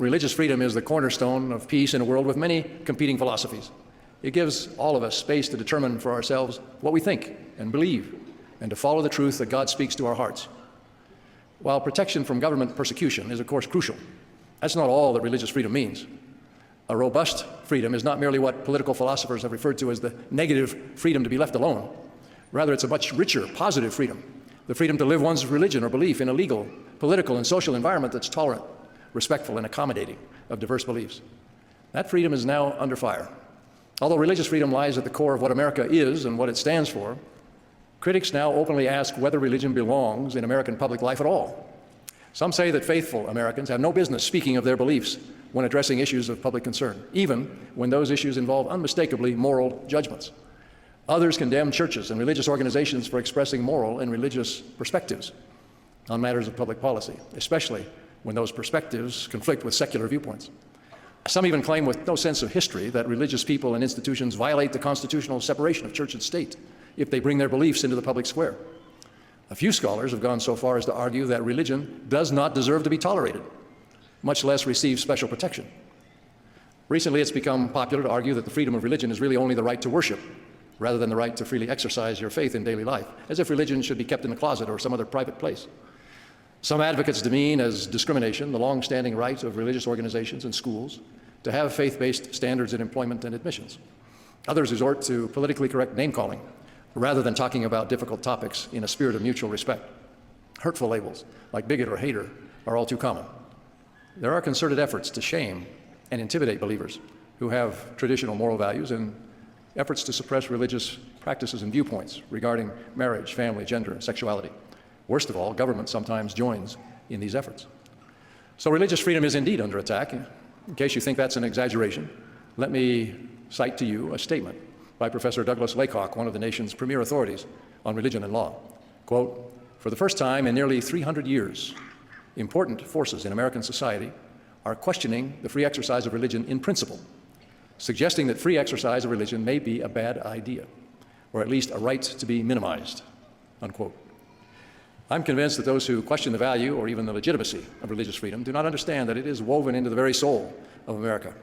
religious freedom is the cornerstone of peace in a world with many competing philosophies. It gives all of us space to determine for ourselves what we think and believe, and to follow the truth that God speaks to our hearts. While protection from government persecution is, of course, crucial, that's not all that religious freedom means. A robust freedom is not merely what political philosophers have referred to as the negative freedom to be left alone. Rather, it's a much richer, positive freedom, the freedom to live one's religion or belief in a legal, political, and social environment that's tolerant, respectful, and accommodating of diverse beliefs. That freedom is now under fire. Although religious freedom lies at the core of what America is and what it stands for, critics now openly ask whether religion belongs in American public life at all. Some say that faithful Americans have no business speaking of their beliefs when addressing issues of public concern, even when those issues involve unmistakably moral judgments. Others condemn churches and religious organizations for expressing moral and religious perspectives on matters of public policy, especially when those perspectives conflict with secular viewpoints. Some even claim with no sense of history that religious people and institutions violate the constitutional separation of church and state if they bring their beliefs into the public square. A few scholars have gone so far as to argue that religion does not deserve to be tolerated, much less receive special protection. Recently, it's become popular to argue that the freedom of religion is really only the right to worship, rather than the right to freely exercise your faith in daily life, as if religion should be kept in a closet or some other private place. Some advocates demean as discrimination the long-standing right of religious organizations and schools to have faith-based standards in employment and admissions. Others resort to politically correct name-calling, rather than talking about difficult topics in a spirit of mutual respect. Hurtful labels, like bigot or hater, are all too common. There are concerted efforts to shame and intimidate believers who have traditional moral values and efforts to suppress religious practices and viewpoints regarding marriage, family, gender, and sexuality. Worst of all, government sometimes joins in these efforts. So religious freedom is indeed under attack. In case you think that's an exaggeration, let me cite to you a statement by Professor Douglas Laycock, one of the nation's premier authorities on religion and law. Quote, "For the first time in nearly 300 years, important forces in American society are questioning the free exercise of religion in principle, suggesting that free exercise of religion may be a bad idea, or at least a right to be minimized," unquote. I'm convinced that those who question the value or even the legitimacy of religious freedom do not understand that it is woven into the very soul of America.